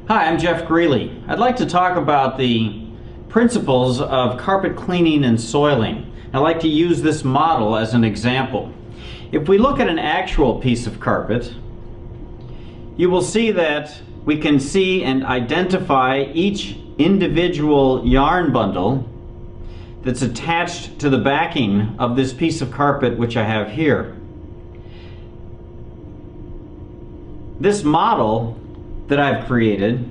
Hi, I'm Jeff Greeley. I'd like to talk about the principles of carpet cleaning and soiling. I'd like to use this model as an example. If we look at an actual piece of carpet, you will see that we can see and identify each individual yarn bundle that's attached to the backing of this piece of carpet, which I have here. This model that I've created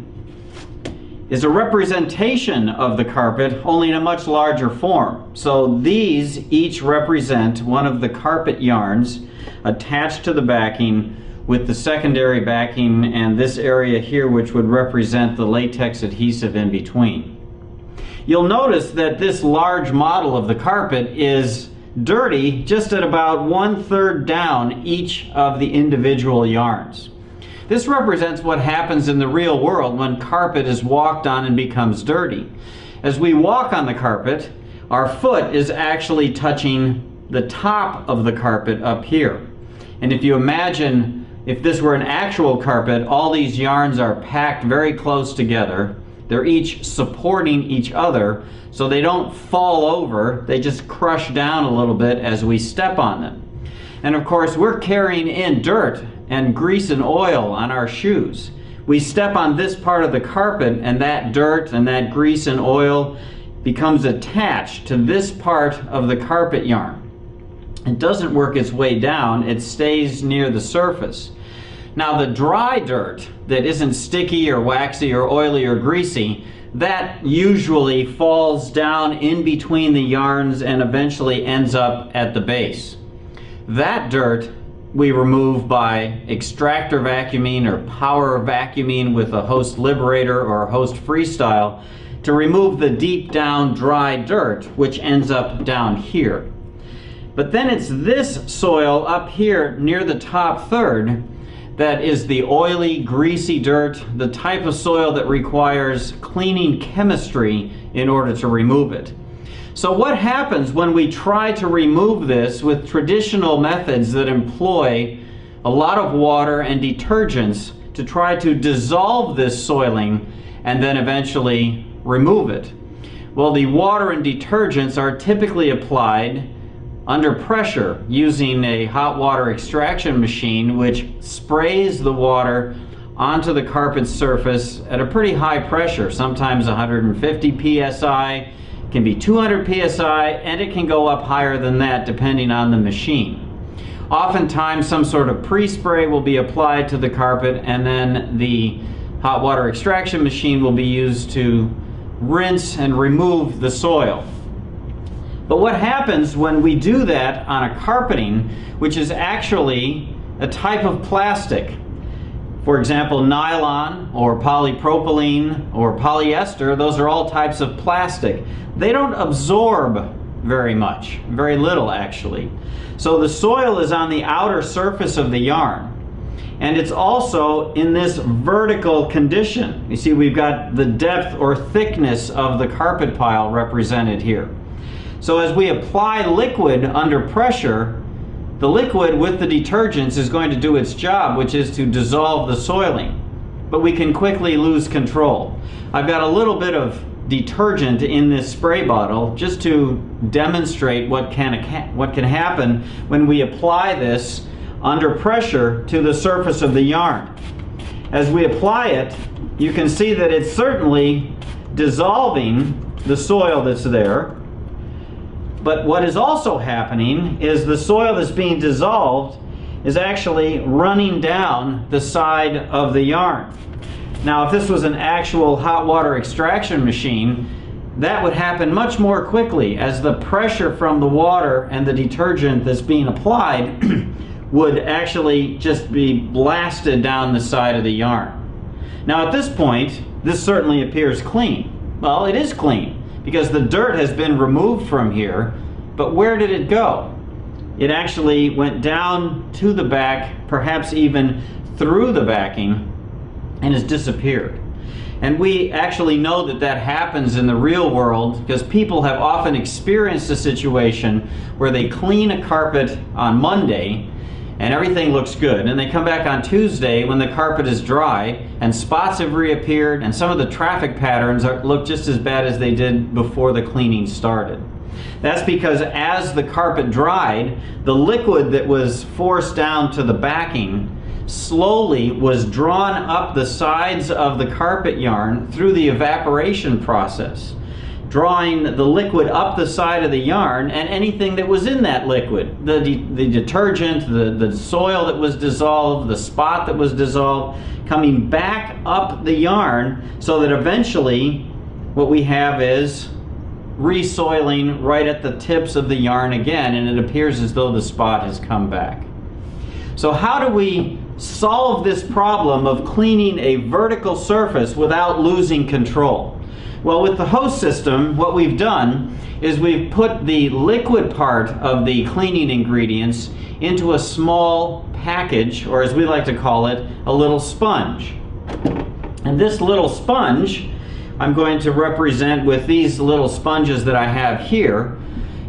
is a representation of the carpet, only in a much larger form. So these each represent one of the carpet yarns attached to the backing, with the secondary backing and this area here, which would represent the latex adhesive in between. You'll notice that this large model of the carpet is dirty just at about 1/3 down each of the individual yarns. This represents what happens in the real world when carpet is walked on and becomes dirty. As we walk on the carpet, our foot is actually touching the top of the carpet up here. And if you imagine if this were an actual carpet, all these yarns are packed very close together. They're each supporting each other so they don't fall over, they just crush down a little bit as we step on them. And of course, we're carrying in dirt and grease and oil on our shoes. We step on this part of the carpet and that dirt and that grease and oil becomes attached to this part of the carpet yarn. It doesn't work its way down, it stays near the surface. Now the dry dirt that isn't sticky or waxy or oily or greasy, that usually falls down in between the yarns and eventually ends up at the base. That dirt we remove by extractor vacuuming or power vacuuming with a host liberator or a host freestyle to remove the deep down dry dirt, which ends up down here. But then it's this soil up here near the top third that is the oily, greasy dirt, the type of soil that requires cleaning chemistry in order to remove it. So what happens when we try to remove this with traditional methods that employ a lot of water and detergents to try to dissolve this soiling and then eventually remove it? Well, the water and detergents are typically applied under pressure using a hot water extraction machine, which sprays the water onto the carpet surface at a pretty high pressure, sometimes 150 psi, can be 200 psi, and it can go up higher than that depending on the machine. Oftentimes some sort of pre-spray will be applied to the carpet, and then the hot water extraction machine will be used to rinse and remove the soil. But what happens when we do that on a carpeting, which is actually a type of plastic? For example, nylon or polypropylene or polyester, those are all types of plastic. They don't absorb very much, very little actually. So the soil is on the outer surface of the yarn, and it's also in this vertical condition. You see, we've got the depth or thickness of the carpet pile represented here. So as we apply liquid under pressure, the liquid with the detergents is going to do its job, which is to dissolve the soiling. But we can quickly lose control. I've got a little bit of detergent in this spray bottle just to demonstrate what can happen when we apply this under pressure to the surface of the yarn. As we apply it, you can see that it's certainly dissolving the soil that's there. But what is also happening is the soil that's being dissolved is actually running down the side of the yarn. Now, if this was an actual hot water extraction machine, that would happen much more quickly, as the pressure from the water and the detergent that's being applied would actually just be blasted down the side of the yarn. Now, at this point, this certainly appears clean. Well, it is clean, because the dirt has been removed from here, but where did it go? It actually went down to the back, perhaps even through the backing, and has disappeared. And we actually know that that happens in the real world because people have often experienced a situation where they clean a carpet on Monday, and everything looks good. And they come back on Tuesday when the carpet is dry and spots have reappeared and some of the traffic patterns look just as bad as they did before the cleaning started. That's because as the carpet dried, the liquid that was forced down to the backing slowly was drawn up the sides of the carpet yarn through the evaporation process, drawing the liquid up the side of the yarn and anything that was in that liquid, the detergent, the soil that was dissolved, the spot that was dissolved, coming back up the yarn, so that eventually what we have is resoiling right at the tips of the yarn again, and it appears as though the spot has come back. So how do we solve this problem of cleaning a vertical surface without losing control? Well, with the hose system, what we've done is we've put the liquid part of the cleaning ingredients into a small package, or as we like to call it, a little sponge. And this little sponge I'm going to represent with these little sponges that I have here.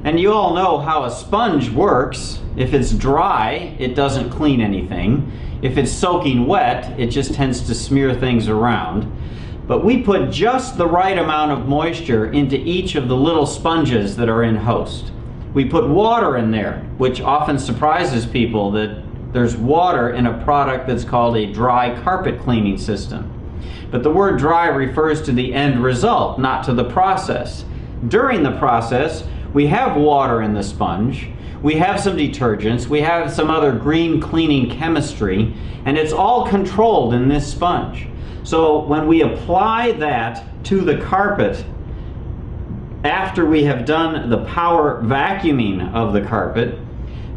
And you all know how a sponge works. If it's dry, it doesn't clean anything. If it's soaking wet, it just tends to smear things around. But we put just the right amount of moisture into each of the little sponges that are in Host. We put water in there, which often surprises people that there's water in a product that's called a dry carpet cleaning system. But the word dry refers to the end result, not to the process. During the process, we have water in the sponge, we have some detergents, we have some other green cleaning chemistry, and it's all controlled in this sponge. So when we apply that to the carpet, after we have done the power vacuuming of the carpet,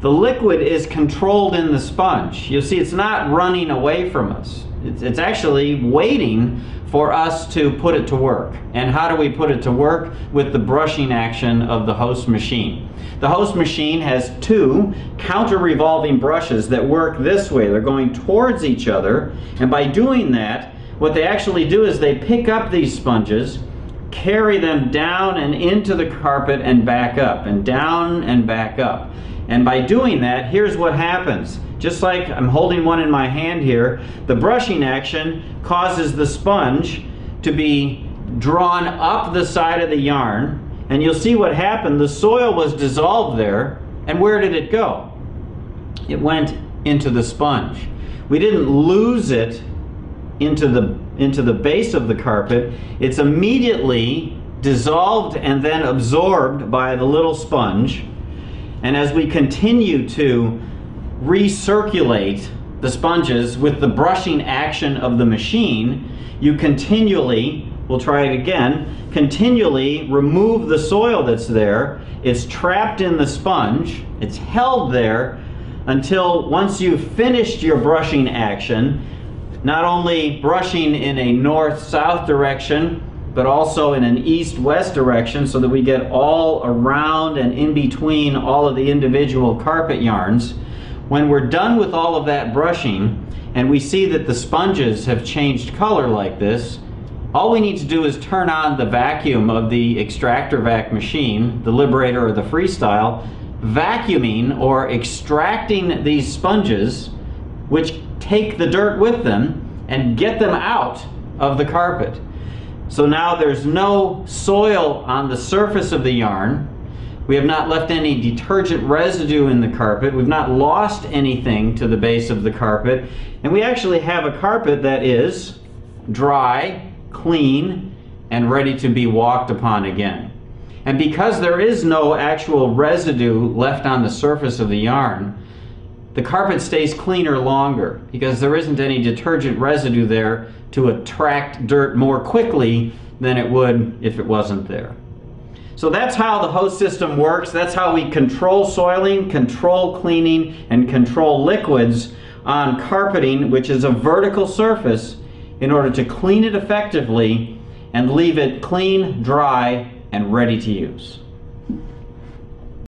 the liquid is controlled in the sponge. You'll see it's not running away from us. It's actually waiting for us to put it to work. And how do we put it to work? With the brushing action of the Host machine. The Host machine has two counter-revolving brushes that work this way. They're going towards each other, and by doing that, what they actually do is they pick up these sponges, carry them down and into the carpet and back up, and down and back up. And by doing that, here's what happens. Just like I'm holding one in my hand here, the brushing action causes the sponge to be drawn up the side of the yarn, and you'll see what happened. The soil was dissolved there, and where did it go? It went into the sponge. We didn't lose it into the base of the carpet. It's immediately dissolved and then absorbed by the little sponge. And as we continue to recirculate the sponges with the brushing action of the machine, you continually, we'll try it again, continually remove the soil that's there. It's trapped in the sponge, it's held there until once you've finished your brushing action, not only brushing in a north-south direction, but also in an east-west direction, so that we get all around and in between all of the individual carpet yarns. When we're done with all of that brushing and we see that the sponges have changed color like this, all we need to do is turn on the vacuum of the extractor vac machine, the Liberator or the Freestyle, vacuuming or extracting these sponges, which take the dirt with them and get them out of the carpet. So now there's no soil on the surface of the yarn. We have not left any detergent residue in the carpet. We've not lost anything to the base of the carpet. And we actually have a carpet that is dry, clean, and ready to be walked upon again. And because there is no actual residue left on the surface of the yarn, the carpet stays cleaner longer because there isn't any detergent residue there to attract dirt more quickly than it would if it wasn't there. So that's how the Host system works. That's how we control soiling, control cleaning, and control liquids on carpeting, which is a vertical surface, in order to clean it effectively and leave it clean, dry, and ready to use.